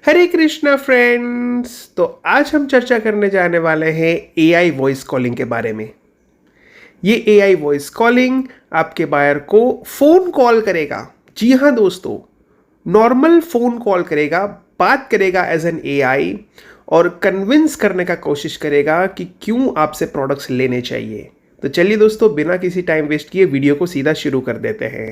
हरे Krishna friends. तो आज हम चर्चा करने जाने वाले हैं एआई वॉइस कॉलिंग के बारे में। ये एआई वॉइस कॉलिंग आपके बायर को फ़ोन कॉल करेगा। जी हाँ दोस्तों, नॉर्मल फ़ोन कॉल करेगा, बात करेगा एज एन एआई और कन्विंस करने का कोशिश करेगा कि क्यों आपसे प्रोडक्ट्स लेने चाहिए। तो चलिए दोस्तों, बिना किसी टाइम वेस्ट किए वीडियो को सीधा शुरू कर देते हैं।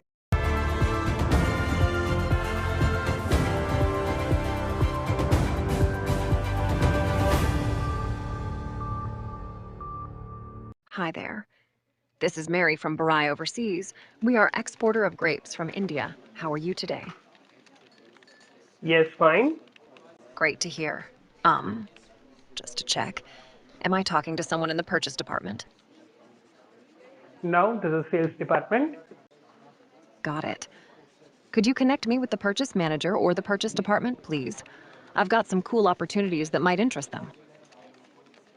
Hi there. This is Mary from Barai Overseas. We are exporter of grapes from India. How are you today? Yes, fine. Great to hear. Just to check. Am I talking to someone in the purchase department? Now this is sales department. Got it. Could you connect me with the purchase manager or the purchase department, please? I've got some cool opportunities that might interest them.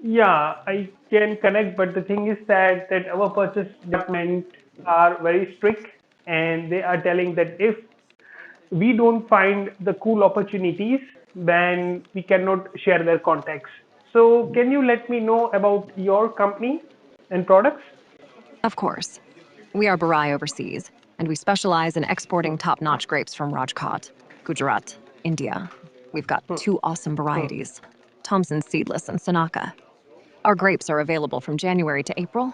Yeah, I can connect, but the thing is that our purchase department are very strict, and they are telling that if we don't find the cool opportunities, then we cannot share their contacts. So can you let me know about your company and products? Of course. We are Barai Overseas, and we specialize in Hmm, exporting top-notch grapes from Rajkot, Gujarat, India. We've got hmm, two awesome hmm. varieties, Thompson Seedless and Sanaka. Our grapes are available from January to April.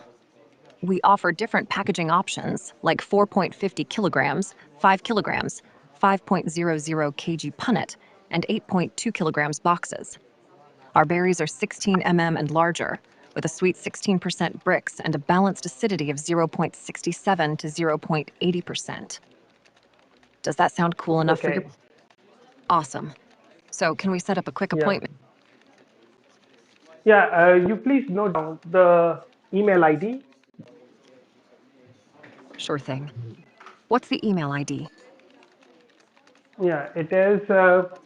We offer different packaging options like 4.50 kilograms, 5 kilograms, 5.00 kg punnet, and 8.2 kilograms boxes. Our berries are 16 and larger, with a sweet 16% Brix and a balanced acidity of 0.67 to 0.80%. Does that sound cool enough for your... Okay. Awesome. So can we set up a quick Yeah. appointment? Yeah. You please note down the email ID. Sure thing. What's the email ID? Yeah, it is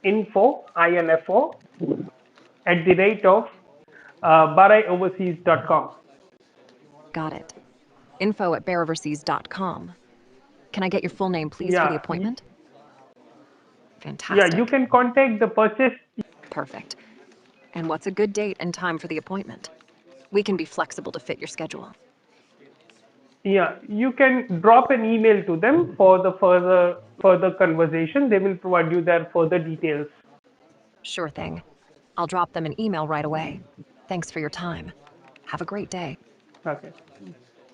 info at the rate of baraioverseas.com. Got it. info@bearoverseas.com. Can I get your full name, please, for the Yeah, appointment? yeah, you Fantastic. can contact the purchase. Perfect. And what's a good date and time for the appointment? We can be flexible to fit your schedule. Yeah, you can drop an email to them for the further conversation. They will provide you their further details. Sure thing. I'll drop them an email right away. Thanks for your time. Have a great day. Okay,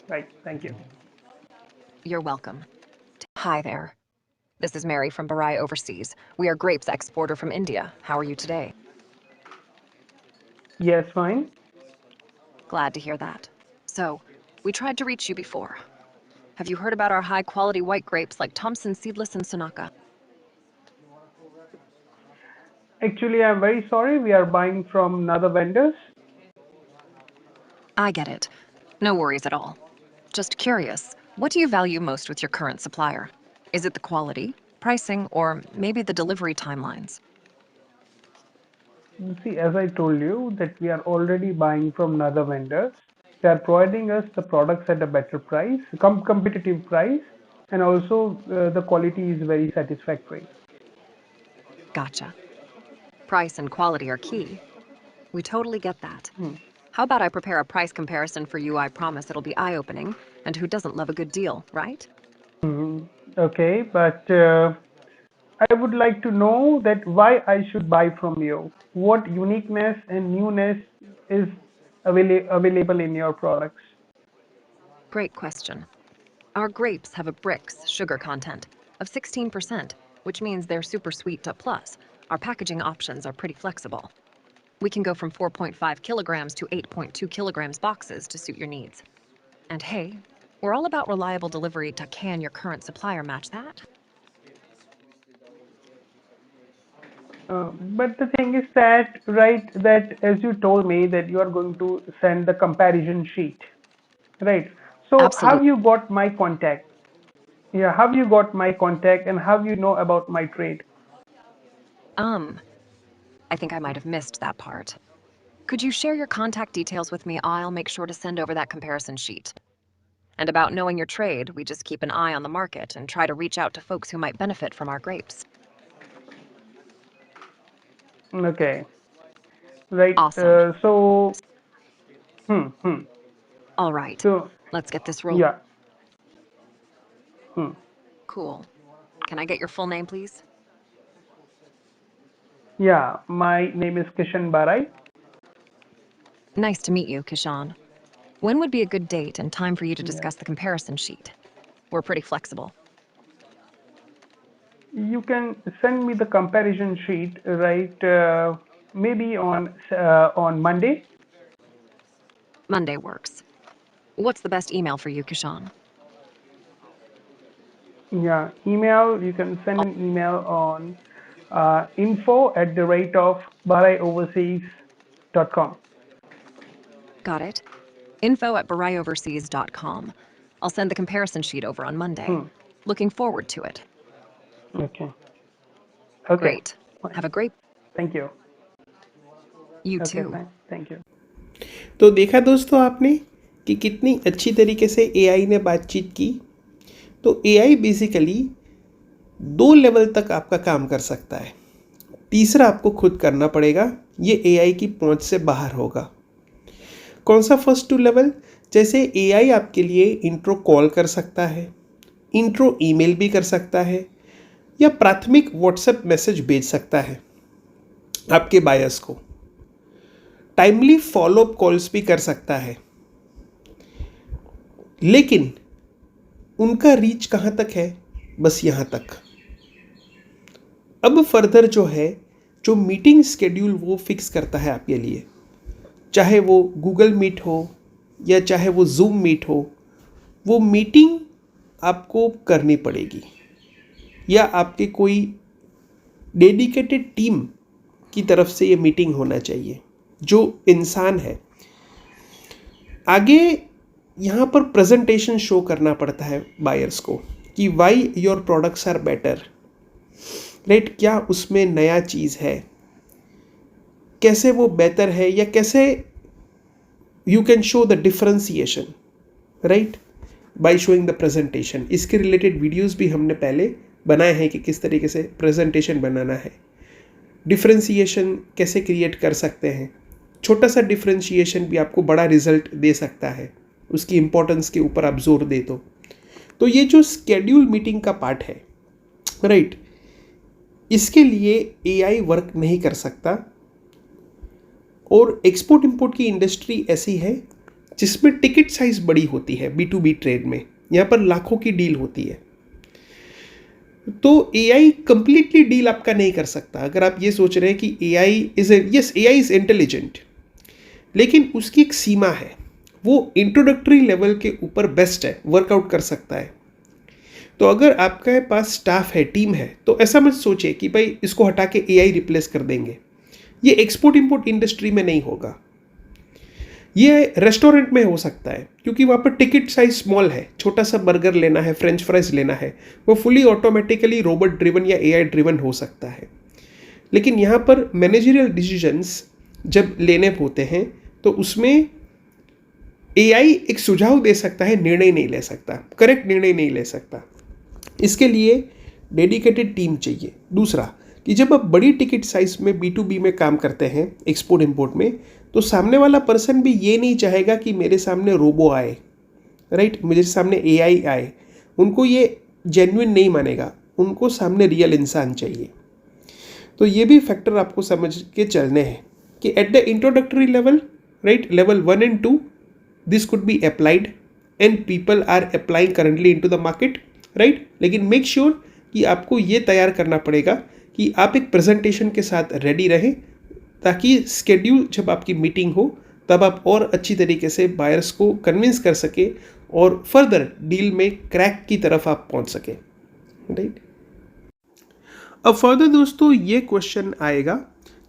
right. Thank you. You're welcome. Hi there. This is Mary from Barai Overseas. We are grapes exporter from India. How are you today? Yes, fine. Glad to hear that. So, we tried to reach you before. Have you heard about our high-quality white grapes like Thompson Seedless and Sanaka? Actually, I'm very sorry. We are buying from other vendors. I get it. No worries at all. Just curious, what do you value most with your current supplier? Is it the quality, pricing, or maybe the delivery timelines? See, as I told you, that we are already buying from other vendors. They are providing us the products at a better price, competitive price, and also the quality is very satisfactory. Gotcha. Price and quality are key. We totally get that. Hmm. How about I prepare a price comparison for you? I promise it'll be eye-opening, and who doesn't love a good deal, right? Mhm. Okay, but I would like to know that why I should buy from you. What uniqueness and newness is available in your products? Great question. Our grapes have a Brix sugar content of 16%, which means they're super sweet to plus. Our packaging options are pretty flexible. We can go from 4.5 kilograms to 8.2 kilograms boxes to suit your needs. And hey, we're all about reliable delivery. Can your current supplier match that? But the thing is that, right, that as you told me that you are going to send the comparison sheet, right? So have Absolutely. you got my contact? Yeah, have you got my contact and have you know about my trade? Um, I think I might have missed that part. Could you share your contact details with me? I'll make sure to send over that comparison sheet. And about knowing your trade, we just keep an eye on the market and try to reach out to folks who might benefit from our grapes. Okay. Right. Awesome. So, hmm, hmm. All right. So, Let's get this rolling. yeah. Hmm. Cool. Can I get your full name, please? Yeah. My name is Kishan Barai. Nice to meet you, Kishan. When would be a good date and time for you to Yeah. discuss the comparison sheet? We're pretty flexible. You can send me the comparison sheet, right? Maybe on Monday. Monday works. What's the best email for you, Kishan? Yeah. Email. You can send an email on info at the rate of baraiOverseas.com. Got it? Info at barioverseas.com. I'll send the comparison sheet over on Monday. Hmm. Looking forward to it. Okay. Okay. Great. Have a great Thank you. you Okay. too. Fine. Thank you. तो देखा दोस्तों आपने कि कितनी अच्छी तरीके से AI ने बातचीत की। तो एआई बेसिकली 2 लेवल तक आपका काम कर सकता है। तीसरा आपको खुद करना पड़ेगा, ये एआई की पहुंच से बाहर होगा। कौन सा फर्स्ट 2 लेवल? जैसे एआई आपके लिए इंट्रो कॉल कर सकता है, इंट्रो ईमेल भी कर सकता है, या प्राथमिक व्हाट्सएप मैसेज भेज सकता है आपके बायर्स को। टाइमली फॉलोअप कॉल्स भी कर सकता है, लेकिन उनका रीच कहाँ तक है? बस यहाँ तक। अब फर्दर जो है, जो मीटिंग स्केड्यूल वो फिक्स करता है आपके लिए, चाहे वो गूगल मीट हो या चाहे वो जूम मीट हो, वो मीटिंग आपको करनी पड़ेगी, या आपके कोई डेडिकेटेड टीम की तरफ से ये मीटिंग होना चाहिए जो इंसान है। आगे यहाँ पर प्रेजेंटेशन शो करना पड़ता है बायर्स को कि why your products are better, right? क्या उसमें नया चीज़ है, कैसे वो बेहतर है, या कैसे you can show the differentiation, right, by showing the presentation. इसके रिलेटेड वीडियोस भी हमने पहले बनाए हैं कि किस तरीके से प्रेजेंटेशन बनाना है, डिफरेंशिएशन कैसे क्रिएट कर सकते हैं। छोटा सा डिफरेंशिएशन भी आपको बड़ा रिजल्ट दे सकता है, उसकी इंपॉर्टेंस के ऊपर आप जोर दे तो ये जो स्केड्यूल मीटिंग का पार्ट है, राइट, इसके लिए एआई वर्क नहीं कर सकता। और एक्सपोर्ट इंपोर्ट की इंडस्ट्री ऐसी है जिसमें टिकट साइज बड़ी होती है। B2B ट्रेड में यहाँ पर लाखों की डील होती है, तो एआई कंप्लीटली डील आपका नहीं कर सकता। अगर आप ये सोच रहे हैं कि एआई इज इंटेलिजेंट, लेकिन उसकी एक सीमा है, वो इंट्रोडक्टरी लेवल के ऊपर बेस्ट है, वर्कआउट कर सकता है। तो अगर आपके पास स्टाफ है, टीम है, तो ऐसा मत सोचे कि भाई इसको हटा के एआई रिप्लेस कर देंगे। ये एक्सपोर्ट इंपोर्ट इंडस्ट्री में नहीं होगा, ये रेस्टोरेंट में हो सकता है, क्योंकि वहाँ पर टिकट साइज स्मॉल है। छोटा सा बर्गर लेना है, फ्रेंच फ्राइज लेना है, वो फुली ऑटोमेटिकली रोबोट ड्रिवन या एआई ड्रिवन हो सकता है। लेकिन यहाँ पर मैनेजरियल डिसीजंस जब लेने होते हैं तो उसमें एआई एक सुझाव दे सकता है, निर्णय नहीं ले सकता, करेक्ट निर्णय नहीं ले सकता। इसके लिए डेडिकेटेड टीम चाहिए। दूसरा कि जब आप बड़ी टिकट साइज में B2B में काम करते हैं, एक्सपोर्ट इंपोर्ट में, तो सामने वाला पर्सन भी ये नहीं चाहेगा कि मेरे सामने रोबो आए, राइट, मेरे सामने एआई आए। उनको ये जेन्युइन नहीं मानेगा, उनको सामने रियल इंसान चाहिए। तो ये भी फैक्टर आपको समझ के चलने हैं कि at the introductory level, right, level 1 and 2, this could be applied and people are applying currently into the market, right. लेकिन मेक श्योर कि आपको ये तैयार करना पड़ेगा कि आप एक प्रेजेंटेशन के साथ रेडी रहें, ताकि स्केड्यूल जब आपकी मीटिंग हो तब आप और अच्छी तरीके से बायर्स को कन्विंस कर सके और फर्दर डील में क्रैक की तरफ आप पहुंच सके, राइट। अब फर्दर दोस्तों ये क्वेश्चन आएगा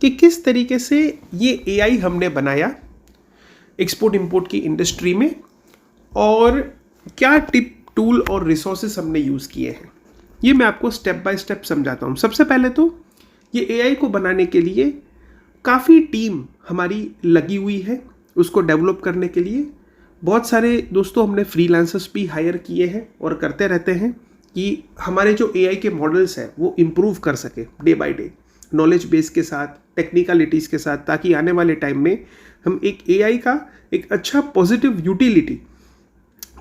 कि किस तरीके से ये एआई हमने बनाया एक्सपोर्ट इंपोर्ट की इंडस्ट्री में, और क्या टिप, टूल और रिसोर्सेस हमने यूज़ किए हैं। ये मैं आपको स्टेप बाय स्टेप समझाता हूँ। सबसे पहले तो ये एआई को बनाने के लिए काफ़ी टीम हमारी लगी हुई है, उसको डेवलप करने के लिए। बहुत सारे दोस्तों हमने फ्रीलांसर्स भी हायर किए हैं और करते रहते हैं कि हमारे जो एआई के मॉडल्स हैं वो इम्प्रूव कर सके day by day. Knowledge base के साथ, टेक्निकलिटीज़ के साथ, ताकि आने वाले टाइम में हम एक AI का एक अच्छा पॉजिटिव यूटिलिटी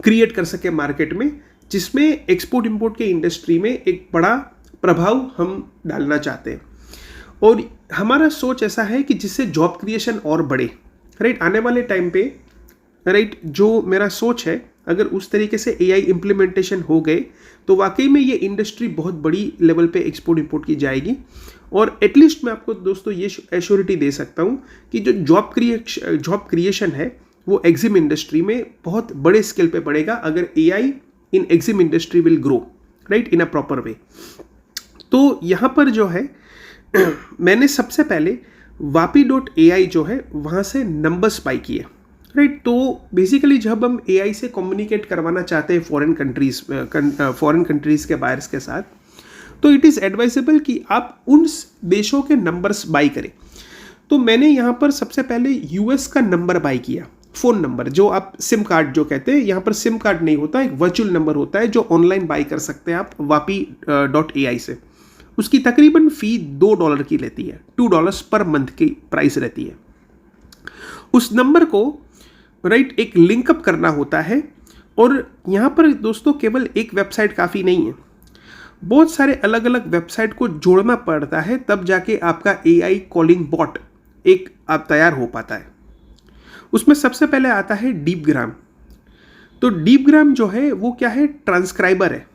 क्रिएट कर सके मार्केट में, जिसमें एक्सपोर्ट इंपोर्ट के इंडस्ट्री में एक बड़ा प्रभाव हम डालना चाहते हैं। और हमारा सोच ऐसा है कि जिससे जॉब क्रिएशन और बढ़े, राइट। आने वाले टाइम पे, राइट, जो मेरा सोच है, अगर उस तरीके से AI इम्प्लीमेंटेशन हो गए तो वाकई में ये इंडस्ट्री बहुत बड़ी लेवल पे एक्सपोर्ट इंपोर्ट की जाएगी। और एटलीस्ट मैं आपको दोस्तों ये एश्योरिटी दे सकता हूँ कि जो जॉब क्रिएशन है वो एग्जिम इंडस्ट्री में बहुत बड़े स्केल पे बढ़ेगा, अगर AI in EXIM industry will grow, right, in a proper वे। तो यहाँ पर जो है मैंने सबसे पहले vapi.ai जो है वहाँ से नंबर्स बाई किए, राइट। तो बेसिकली जब हम AI से कम्युनिकेट करवाना चाहते हैं फॉरेन कंट्रीज़ के बायर्स के साथ, तो इट इज़ एडवाइजेबल कि आप उन देशों के नंबर्स बाई करें। तो मैंने यहाँ पर सबसे पहले US का नंबर बाई किया, फ़ोन नंबर, जो आप सिम कार्ड जो कहते हैं, यहाँ पर सिम कार्ड नहीं होता, एक वर्चुअल नंबर होता है जो ऑनलाइन बाई कर सकते हैं आप vapi.ai से। उसकी तकरीबन फ़ी $2 की लेती है, $2 पर मंथ की प्राइस रहती है। उस नंबर को, राइट, एक लिंकअप करना होता है। और यहाँ पर दोस्तों केवल एक वेबसाइट काफ़ी नहीं है, बहुत सारे अलग अलग वेबसाइट को जोड़ना पड़ता है, तब जाके आपका AI कॉलिंग बॉट एक आप तैयार हो पाता है। उसमें सबसे पहले आता है डीपग्राम। तो डीपग्राम जो है वो क्या है, ट्रांसक्राइबर है,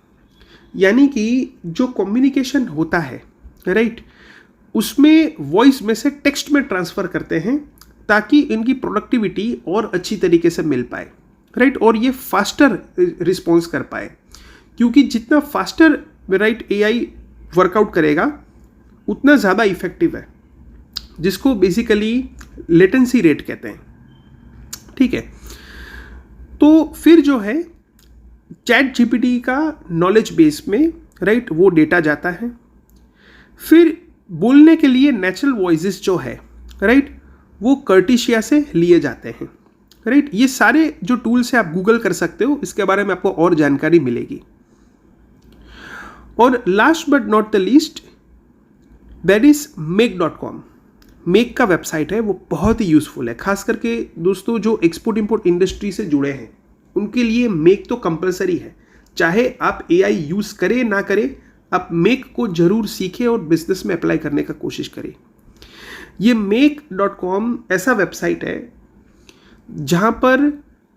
यानी कि जो कम्युनिकेशन होता है, राइट, उसमें वॉइस में से टेक्स्ट में ट्रांसफ़र करते हैं ताकि इनकी प्रोडक्टिविटी और अच्छी तरीके से मिल पाए, राइट, और ये फास्टर रिस्पॉन्स कर पाए, क्योंकि जितना फास्टर, राइट, AI वर्कआउट करेगा उतना ज़्यादा इफेक्टिव है, जिसको बेसिकली लेटेंसी रेट कहते हैं, ठीक है। तो फिर जो है ChatGPT का नॉलेज बेस में, राइट, वो डेटा जाता है। फिर बोलने के लिए नेचुरल वॉइसेस जो है, राइट, वो कर्टिशिया से लिए जाते हैं, राइट। ये सारे जो टूल्स हैं आप गूगल कर सकते हो, इसके बारे में आपको और जानकारी मिलेगी। और last but not the least, that is make.com। Make का वेबसाइट है, वो बहुत ही यूज़फुल है, खास करके दोस्तों जो एक्सपोर्ट इंपोर्ट इंडस्ट्री से जुड़े हैं उनके लिए मेक तो कंपलसरी है। चाहे आप AI यूज़ करें ना करें, आप मेक को ज़रूर सीखें और बिजनेस में अप्लाई करने का कोशिश करें। ये make.com ऐसा वेबसाइट है जहाँ पर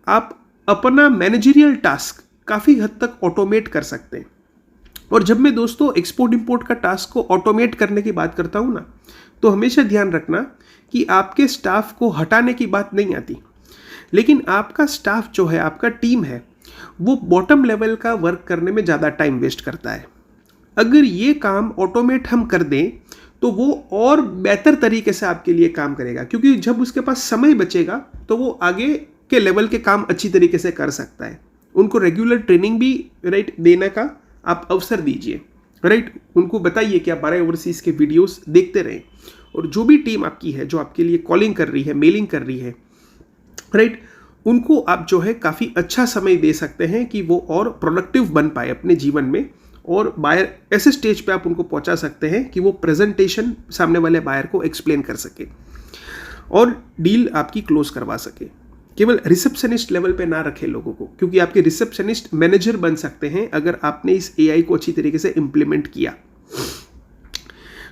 आप अपना मैनेजरियल टास्क काफ़ी हद तक ऑटोमेट कर सकते हैं। और जब मैं दोस्तों एक्सपोर्ट इंपोर्ट का टास्क को ऑटोमेट करने की बात करता हूँ ना, तो हमेशा ध्यान रखना कि आपके स्टाफ को हटाने की बात नहीं आती, लेकिन आपका स्टाफ जो है, आपका टीम है, वो बॉटम लेवल का वर्क करने में ज़्यादा टाइम वेस्ट करता है। अगर ये काम ऑटोमेट हम कर दें तो वो और बेहतर तरीके से आपके लिए काम करेगा, क्योंकि जब उसके पास समय बचेगा तो वो आगे के लेवल के काम अच्छी तरीके से कर सकता है। उनको रेगुलर ट्रेनिंग भी, राइट, देने का आप अवसर दीजिए, राइट। उनको बताइए कि आप 12 ओवरसीज़ के वीडियोस देखते रहें, और जो भी टीम आपकी है जो आपके लिए कॉलिंग कर रही है, मेलिंग कर रही है, राइट, उनको आप जो है काफ़ी अच्छा समय दे सकते हैं कि वो और प्रोडक्टिव बन पाए अपने जीवन में, और बायर ऐसे स्टेज पे आप उनको पहुंचा सकते हैं कि वो प्रेजेंटेशन सामने वाले बायर को एक्सप्लेन कर सके और डील आपकी क्लोज करवा सके। केवल रिसेप्शनिस्ट लेवल पे ना रखें लोगों को, क्योंकि आपके रिसेप्शनिस्ट मैनेजर बन सकते हैं अगर आपने इस AI को अच्छी तरीके से इम्प्लीमेंट किया।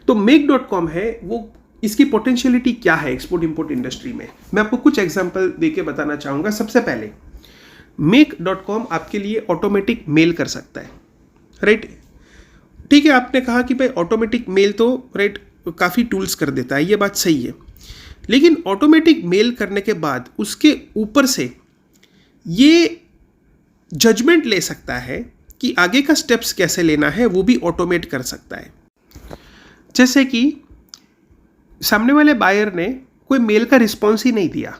तो make.com है वो, इसकी पोटेंशियलिटी क्या है एक्सपोर्ट इंपोर्ट इंडस्ट्री में, मैं आपको कुछ एग्जांपल देके बताना चाहूँगा। सबसे पहले make.com आपके लिए ऑटोमेटिक मेल कर सकता है, राइट। ठीक है, आपने कहा कि भाई ऑटोमेटिक मेल तो, राइट, काफ़ी टूल्स कर देता है, ये बात सही है, लेकिन ऑटोमेटिक मेल करने के बाद उसके ऊपर से ये जजमेंट ले सकता है कि आगे का स्टेप्स कैसे लेना है, वो भी ऑटोमेट कर सकता है। जैसे कि सामने वाले बायर ने कोई मेल का रिस्पॉन्स ही नहीं दिया,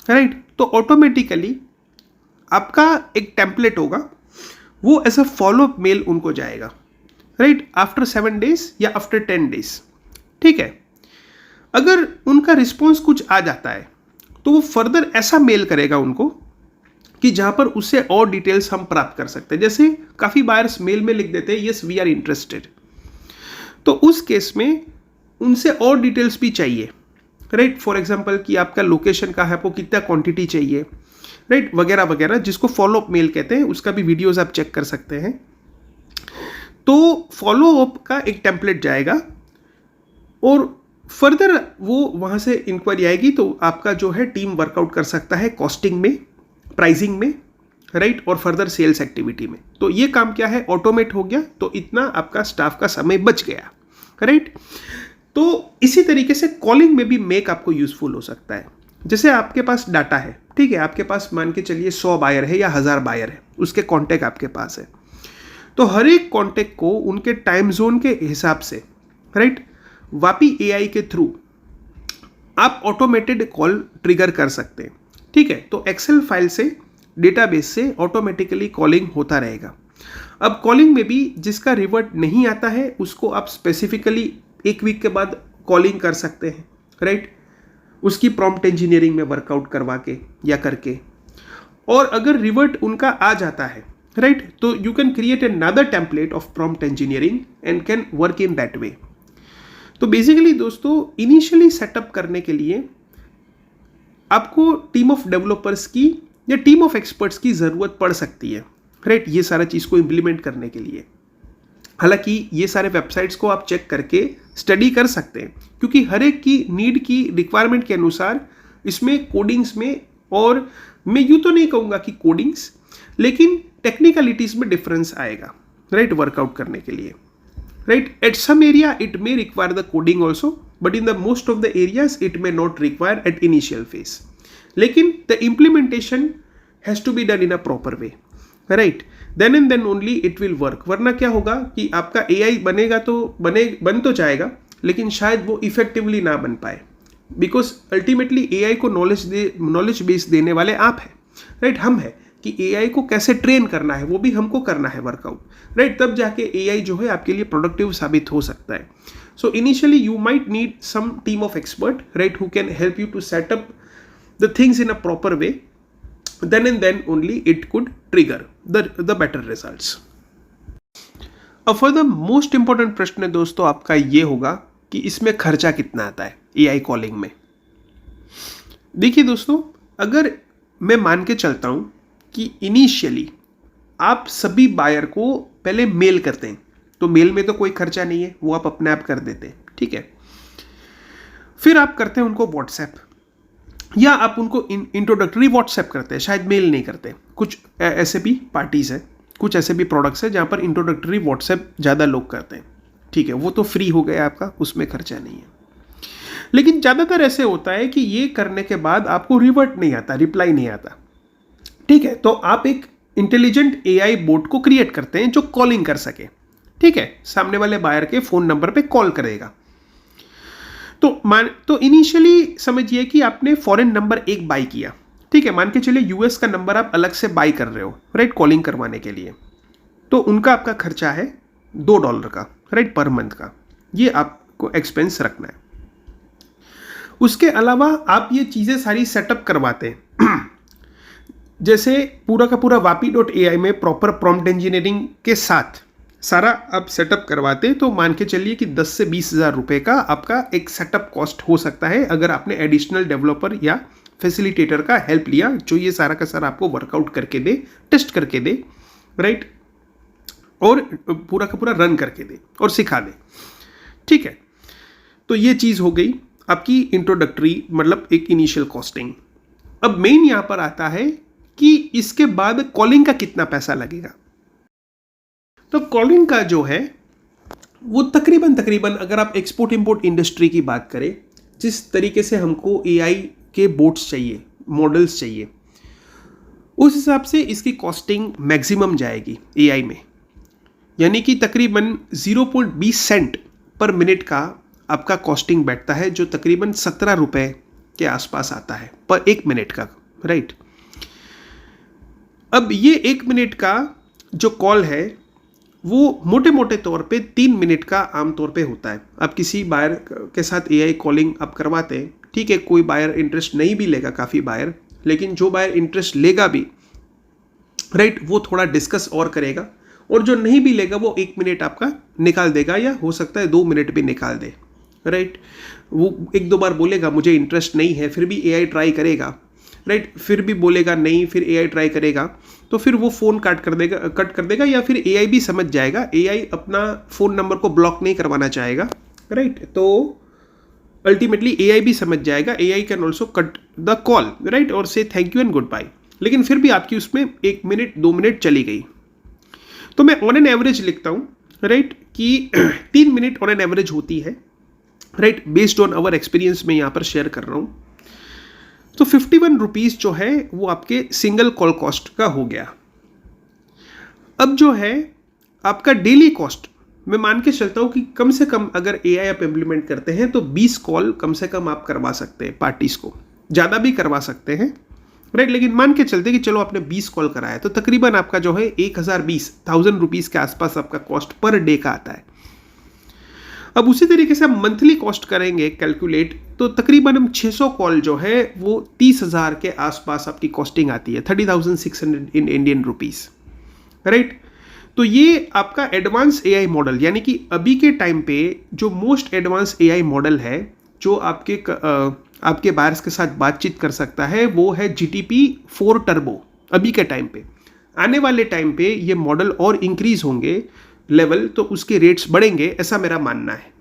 राइट, तो ऑटोमेटिकली आपका एक टेम्पलेट होगा, वो एज अ फॉलोअप मेल उनको जाएगा, राइट, आफ्टर 7 डेज या आफ्टर 10 डेज, ठीक है। अगर उनका रिस्पॉन्स कुछ आ जाता है तो वो फर्दर ऐसा मेल करेगा उनको कि जहाँ पर उससे और डिटेल्स हम प्राप्त कर सकते हैं। जैसे काफ़ी बायर्स मेल में लिख देते हैं यस वी आर इंटरेस्टेड, तो उस केस में उनसे और डिटेल्स भी चाहिए, राइट, फॉर एग्जांपल कि आपका लोकेशन का है, आपको कितना क्वांटिटी चाहिए, राइट, वगैरह वगैरह, जिसको फॉलोअप मेल कहते हैं, उसका भी वीडियोस आप चेक कर सकते हैं। तो फॉलोअप का एक टेम्पलेट जाएगा और फर्दर वो वहाँ से इंक्वायरी आएगी, तो आपका जो है टीम वर्कआउट कर सकता है कॉस्टिंग में, प्राइसिंग में, राइट, और फर्दर सेल्स एक्टिविटी में। तो ये काम क्या है, ऑटोमेट हो गया, तो इतना आपका स्टाफ का समय बच गया, राइट। तो इसी तरीके से कॉलिंग में भी मेक आपको यूजफुल हो सकता है। जैसे आपके पास डाटा है, ठीक है, आपके पास मान के चलिए 100 बायर है या 1000 बायर है, उसके कॉन्टैक्ट आपके पास है, तो हर एक कॉन्टैक्ट को उनके टाइम जोन के हिसाब से, राइट, वापी एआई के थ्रू आप ऑटोमेटेड कॉल ट्रिगर कर सकते हैं, ठीक है। तो एक्सेल फाइल से, डेटाबेस से ऑटोमेटिकली कॉलिंग होता रहेगा। अब कॉलिंग में भी जिसका रिवर्ट नहीं आता है उसको आप स्पेसिफिकली 1 वीक के बाद कॉलिंग कर सकते हैं, राइट, उसकी प्रॉम्प्ट इंजीनियरिंग में वर्कआउट करवा के या करके। और अगर रिवर्ट उनका आ जाता है, राइट, तो you can create another template of prompt engineering and can work in that way. तो बेसिकली दोस्तों, इनिशियली सेटअप करने के लिए आपको टीम ऑफ डेवलपर्स की या टीम ऑफ एक्सपर्ट्स की ज़रूरत पड़ सकती है, राइट, ये सारा चीज़ को इम्प्लीमेंट करने के लिए। हालांकि ये सारे वेबसाइट्स को आप चेक करके स्टडी कर सकते हैं, क्योंकि हर एक की नीड की रिक्वायरमेंट के अनुसार इसमें कोडिंग्स में, और मैं यूँ तो नहीं कहूँगा कि कोडिंग्स, लेकिन टेक्निकलिटीज़ में डिफरेंस आएगा, राइट, वर्कआउट करने के लिए, right. At some area it may require the coding also, but in the most of the areas it may not require at initial phase, लेकिन the implementation has to be done in a proper way, right, then and then only it will work. वरना क्या होगा कि आपका AI बनेगा तो बन तो जाएगा, लेकिन शायद वो इफेक्टिवली ना बन पाए, बिकॉज अल्टीमेटली एआई को नॉलेज बेस देने वाले आप हैं, राइट, हम हैं, कि एआई को कैसे ट्रेन करना है वो भी हमको करना है वर्कआउट, राइट, तब जाके एआई जो है आपके लिए प्रोडक्टिव साबित हो सकता है। So initially you might need some team of expert, right, who can help you to set up the things in a proper way, then and then only it could trigger the better results. अब further most important प्रश्न है दोस्तों आपका ये होगा कि इसमें खर्चा कितना आता है एआई कॉलिंग में। देखिए दोस्तों, अगर मैं मान के चलता हूं कि इनिशियली आप सभी बायर को पहले मेल करते हैं, तो मेल में तो कोई खर्चा नहीं है, वो आप अपने आप कर देते हैं, ठीक है। फिर आप करते हैं उनको व्हाट्सएप, या आप उनको इंट्रोडक्टरी व्हाट्सएप करते हैं, शायद मेल नहीं करते। कुछ ऐसे भी पार्टीज हैं, कुछ ऐसे भी प्रोडक्ट्स हैं जहाँ पर इंट्रोडक्टरी व्हाट्सएप ज़्यादा लोग करते हैं, ठीक है, वो तो फ्री हो गया आपका, उसमें खर्चा नहीं है। लेकिन ज़्यादातर ऐसे होता है कि ये करने के बाद आपको रिवर्ट नहीं आता, रिप्लाई नहीं आता, ठीक है, तो आप एक इंटेलिजेंट एआई बोट को क्रिएट करते हैं जो कॉलिंग कर सके, ठीक है, सामने वाले बायर के फ़ोन नंबर पे कॉल करेगा। तो इनिशियली समझिए कि आपने फॉरेन नंबर एक बाई किया, ठीक है, मान के चलिए यूएस का नंबर आप अलग से बाई कर रहे हो, राइट, कॉलिंग करवाने के लिए, तो उनका आपका खर्चा है $2 का, राइट, पर मंथ का, ये आपको एक्सपेंस रखना है। उसके अलावा आप ये चीज़ें सारी सेटअप करवाते हैं जैसे पूरा का पूरा वापी.ai में प्रॉपर प्रॉम्प्ट इंजीनियरिंग के साथ सारा आप सेटअप करवाते हैं, तो मान के चलिए कि 10 से 20 हज़ार रुपये का आपका एक सेटअप कॉस्ट हो सकता है, अगर आपने एडिशनल डेवलपर या फैसिलिटेटर का हेल्प लिया, जो ये सारा का सारा आपको वर्कआउट करके दे, टेस्ट करके दे, राइट, और पूरा का पूरा रन करके दे और सिखा दे, ठीक है। तो ये चीज़ हो गई आपकी इंट्रोडक्टरी, मतलब एक इनिशियल कॉस्टिंग। अब मेन यहाँ पर आता है कि इसके बाद कॉलिंग का कितना पैसा लगेगा। तो कॉलिंग का जो है वो तकरीबन अगर आप एक्सपोर्ट इंपोर्ट इंडस्ट्री की बात करें, जिस तरीके से हमको एआई के बोट्स चाहिए, मॉडल्स चाहिए, उस हिसाब से इसकी कॉस्टिंग मैक्सिमम जाएगी एआई में, यानी कि तकरीबन 0.20 सेंट पर मिनट का आपका कॉस्टिंग बैठता है, जो तकरीबन 17 रुपये के आसपास आता है पर 1 मिनट का, राइट। अब ये 1 मिनट का जो कॉल है वो मोटे मोटे तौर पे 3 मिनट का आमतौर पे होता है। अब किसी बायर के साथ एआई कॉलिंग आप करवाते हैं, ठीक है, कोई बायर इंटरेस्ट नहीं भी लेगा, काफ़ी बायर, लेकिन जो बायर इंटरेस्ट लेगा भी, राइट, वो थोड़ा डिस्कस और करेगा, और जो नहीं भी लेगा वो 1 मिनट आपका निकाल देगा, या हो सकता है 2 मिनट भी निकाल दे, राइट। वो एक दो बार बोलेगा मुझे इंटरेस्ट नहीं है, फिर भी एआई ट्राई करेगा, राइट, फिर भी बोलेगा नहीं, फिर एआई ट्राई करेगा, तो फिर वो फ़ोन कट कर देगा या फिर एआई भी समझ जाएगा, एआई अपना फ़ोन नंबर को ब्लॉक नहीं करवाना चाहेगा, राइट। तो अल्टीमेटली एआई भी समझ जाएगा, AI can also cut the call, right, और say thank you and goodbye. लेकिन फिर भी आपकी उसमें 1 मिनट 2 मिनट चली गई, तो मैं ऑन एन एवरेज लिखता हूँ, राइट, कि 3 मिनट ऑन एन एवरेज होती है, right, based on our experience में यहाँ पर शेयर कर रहा हूँ। तो 51 रुपीज़ जो है वो आपके सिंगल कॉल कॉस्ट का हो गया। अब जो है आपका डेली कॉस्ट, मैं मान के चलता हूँ कि कम से कम अगर एआई आप इम्प्लीमेंट करते हैं तो 20 कॉल कम से कम आप करवा सकते हैं पार्टीज़ को, ज़्यादा भी करवा सकते हैं, राइट। लेकिन मान के चलते कि चलो आपने 20 कॉल कराया तो तकरीबन आपका जो है 1000 रुपीज़ के आसपास आपका कॉस्ट पर डे का आता है। अब उसी तरीके से हम मंथली कॉस्ट करेंगे कैलकुलेट, तो तकरीबन हम 600 कॉल जो है वो 30,000 के आसपास आपकी कॉस्टिंग आती है, 30,600 इन इंडियन रुपीज़, राइट। तो ये आपका एडवांस एआई मॉडल, यानी कि अभी के टाइम पे जो मोस्ट एडवांस एआई मॉडल है जो आपके बायर्स के साथ बातचीत कर सकता है, वो है GPT-4 टर्बो। अभी के टाइम पे, आने वाले टाइम पे ये मॉडल और इंक्रीज होंगे लेवल, तो उसके रेट्स बढ़ेंगे, ऐसा मेरा मानना है,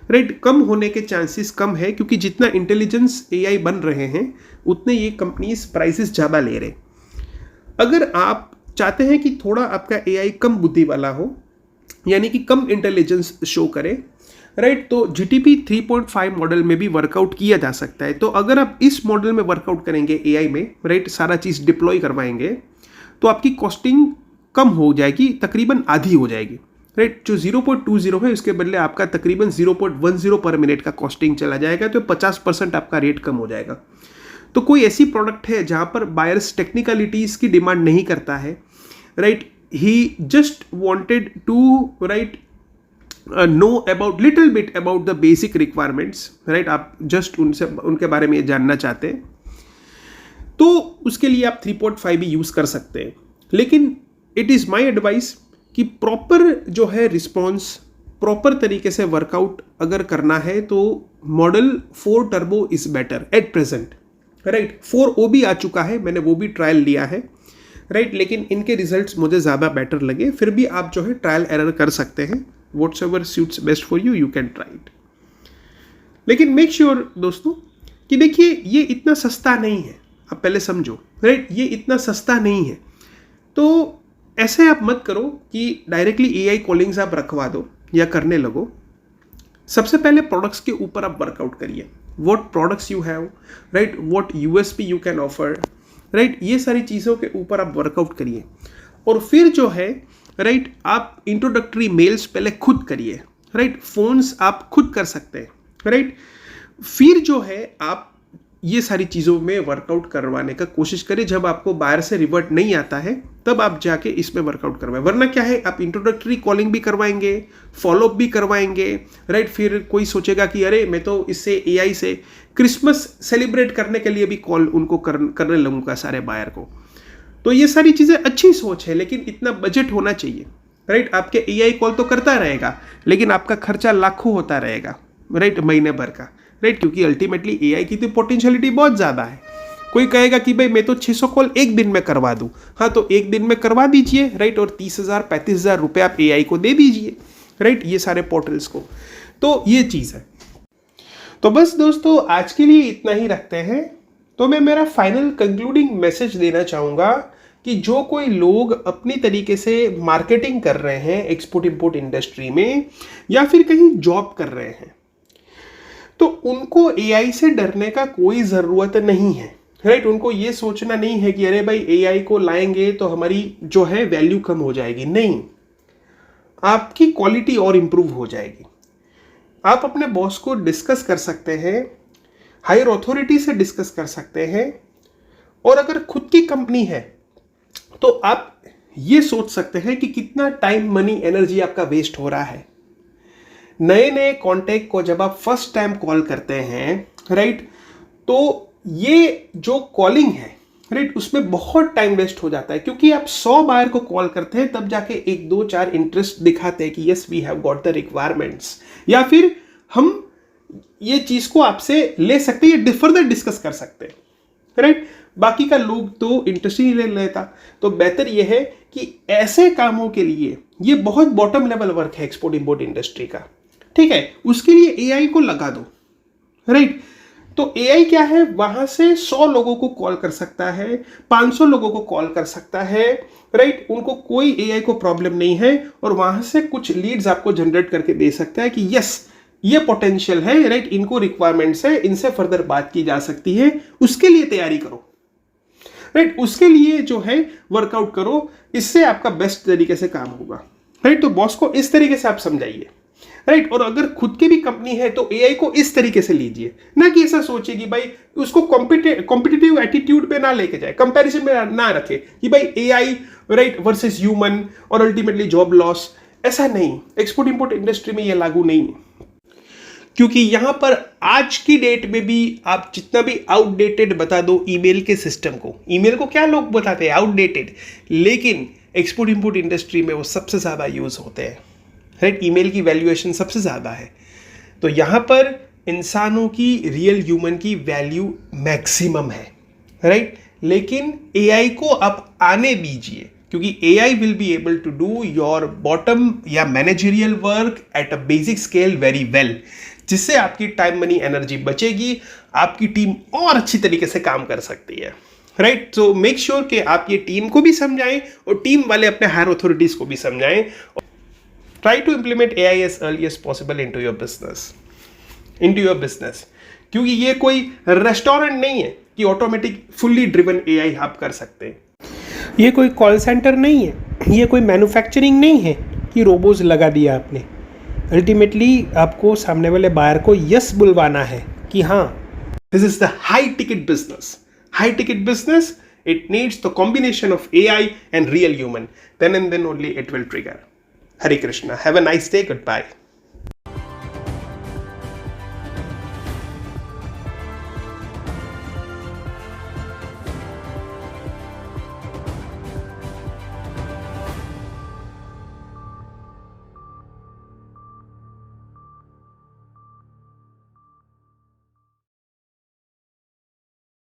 राइट। कम होने के चांसेस कम है, क्योंकि जितना इंटेलिजेंस एआई बन रहे हैं उतने ये कंपनीज प्राइसेस ज़्यादा ले रहे। अगर आप चाहते हैं कि थोड़ा आपका एआई कम बुद्धि वाला हो, यानी कि कम इंटेलिजेंस शो करे, राइट, तो GTP 3.5 मॉडल में भी वर्कआउट किया जा सकता है। तो अगर आप इस मॉडल में वर्कआउट करेंगे एआई में, राइट, सारा चीज़ डिप्लॉय करवाएंगे, तो आपकी कॉस्टिंग कम हो जाएगी, तकरीबन आधी हो जाएगी, राइट। जो 0.20 है उसके बदले आपका तकरीबन 0.10 पर मिनट का कॉस्टिंग चला जाएगा, तो 50% आपका रेट कम हो जाएगा। तो कोई ऐसी प्रोडक्ट है जहाँ पर बायर्स टेक्निकलिटीज़ की डिमांड नहीं करता है, right, he just wanted to write know about little bit about the basic requirements, right, आप जस्ट उनके बारे में जानना चाहते हैं, तो उसके लिए आप 3.5 भी यूज़ कर सकते हैं। लेकिन इट इज़ माई एडवाइस कि प्रॉपर जो है रिस्पॉन्स, प्रॉपर तरीके से वर्कआउट अगर करना है तो model 4 turbo is better at present, right. 4O भी आ चुका है, मैंने वो भी ट्रायल लिया है, राइट, लेकिन इनके रिजल्ट्स मुझे ज़्यादा बेटर लगे। फिर भी आप जो है ट्रायल एरर कर सकते हैं, whatsoever suits best for you, you can try it. लेकिन मेक श्योर दोस्तों कि देखिए ये इतना सस्ता नहीं है, आप पहले समझो, राइट, ये इतना सस्ता नहीं है। तो ऐसे आप मत करो कि डायरेक्टली एआई कॉलिंग्स आप रखवा दो या करने लगो। सबसे पहले प्रोडक्ट्स के ऊपर आप वर्कआउट करिए, what products you have, right, what USP you can offer, right, ये सारी चीज़ों के ऊपर आप वर्कआउट करिए। और फिर जो है, राइट, आप इंट्रोडक्टरी मेल्स पहले खुद करिए, राइट, फोन्स आप खुद कर सकते हैं, राइट। फिर जो है आप ये सारी चीज़ों में वर्कआउट करवाने का कोशिश करें। जब आपको बाहर से रिवर्ट नहीं आता है तब आप जाके इसमें वर्कआउट करवाएं, वरना क्या है, आप इंट्रोडक्टरी कॉलिंग भी करवाएंगे, फॉलोअप भी करवाएंगे, राइट। फिर कोई सोचेगा कि अरे मैं तो इससे एआई से क्रिसमस सेलिब्रेट करने के लिए भी कॉल उनको करने लगूंगा सारे बायर को। तो ये सारी चीज़ें अच्छी सोच है, लेकिन इतना बजट होना चाहिए, राइट। आपके एआई कॉल तो करता रहेगा, लेकिन आपका खर्चा लाखों होता रहेगा, राइट, महीने भर का, राइट, क्योंकि अल्टीमेटली एआई की तो पोटेंशियलिटी बहुत ज़्यादा है। कोई कहेगा कि भाई मैं तो 600 कॉल एक दिन में करवा दूं, हाँ तो एक दिन में करवा दीजिए, राइट, और 30,000-35,000 रुपये आप एआई को दे दीजिए, राइट, ये सारे पोर्टल्स को। तो ये चीज़ है। तो बस दोस्तों आज के लिए इतना ही रखते हैं। तो मैं मेरा फाइनल कंक्लूडिंग मैसेज देना चाहूँगा कि जो कोई लोग अपनी तरीके से मार्केटिंग कर रहे हैं एक्सपोर्ट इंपोर्ट इंडस्ट्री में या फिर कहीं जॉब कर रहे हैं, तो उनको एआई से डरने का कोई ज़रूरत नहीं है, राइट। उनको ये सोचना नहीं है कि अरे भाई एआई को लाएंगे तो हमारी जो है वैल्यू कम हो जाएगी। नहीं, आपकी क्वालिटी और इम्प्रूव हो जाएगी। आप अपने बॉस को डिस्कस कर सकते हैं, हायर अथॉरिटी से डिस्कस कर सकते हैं, और अगर खुद की कंपनी है तो आप ये सोच सकते हैं कि कितना टाइम, मनी, एनर्जी आपका वेस्ट हो रहा है। नए नए कॉन्टैक्ट को जब आप फर्स्ट टाइम कॉल करते हैं, राइट, तो ये जो कॉलिंग है, राइट, उसमें बहुत टाइम वेस्ट हो जाता है, क्योंकि आप 100 बार को कॉल करते हैं तब जाके 1-2-4 इंटरेस्ट दिखाते हैं कि yes we have got the requirements, या फिर हम ये चीज़ को आपसे ले सकते हैं, ये फर्दर डिस्कस कर सकते हैं, राइट। बाकी का लोग तो इंटरेस्ट ही नहीं ले लेता। तो बेहतर ये है कि ऐसे कामों के लिए ये बहुत बॉटम लेवल वर्क है एक्सपोर्ट इंपोर्ट इंडस्ट्री का, ठीक है। उसके लिए एआई को लगा दो, राइट। तो एआई क्या है, वहां से 100 लोगों को कॉल कर सकता है, 500 लोगों को कॉल कर सकता है, राइट। उनको कोई एआई को प्रॉब्लम नहीं है, और वहां से कुछ लीड्स आपको जनरेट करके दे सकता है कि यस ये पोटेंशियल है, राइट, इनको रिक्वायरमेंट्स है, इनसे फर्दर बात की जा सकती है। उसके लिए तैयारी करो, राइट। उसके लिए जो है वर्कआउट करो, इससे आपका बेस्ट तरीके से काम होगा, राइट। तो बॉस को इस तरीके से आप समझाइए, राइट। और अगर खुद की भी कंपनी है तो एआई को इस तरीके से लीजिए, ना कि ऐसा सोचिए कि भाई उसको कॉम्पिटिटिव एटीट्यूड पे ना लेके जाए, कंपैरिजन में ना रखे कि भाई एआई, राइट, वर्सेस ह्यूमन और अल्टीमेटली जॉब लॉस। ऐसा नहीं, एक्सपोर्ट इंपोर्ट इंडस्ट्री में ये लागू नहीं है, क्योंकि यहां पर आज की डेट में भी आप जितना भी आउटडेटेड बता दो ईमेल के सिस्टम को, ईमेल को क्या लोग बताते हैं आउटडेटेड, लेकिन एक्सपोर्ट इंपोर्ट इंडस्ट्री में वो सबसे ज़्यादा यूज़ होते हैं, राइट। ईमेल की वैल्यूएशन सबसे ज़्यादा है। तो यहाँ पर इंसानों की, रियल ह्यूमन की वैल्यू मैक्सिमम है, राइट। लेकिन एआई को आप आने दीजिए, क्योंकि AI will be able to do your bottom या managerial work at a basic scale very well, जिससे आपकी टाइम मनी एनर्जी बचेगी, आपकी टीम और अच्छी तरीके से काम कर सकती है, राइट। तो मेक श्योर कि आप ये टीम को भी समझाएं और टीम वाले अपने हायर अथॉरिटीज को भी समझाएं। Try to implement AI as early as possible into your business, क्योंकि ये कोई रेस्टोरेंट नहीं है कि ऑटोमेटिक फुल्ली ड्रिवन एआई आप कर सकते हैं। ये कोई कॉल सेंटर नहीं है, ये कोई मैन्युफैक्चरिंग नहीं है कि रोबोज लगा दिया आपने। अल्टीमेटली आपको सामने वाले बायर को यस बुलवाना है कि हाँ, this is the high ticket business. High ticket business, it needs the combination of AI and real human. Then and then only it will trigger. Hare Krishna. Have a nice day. Goodbye.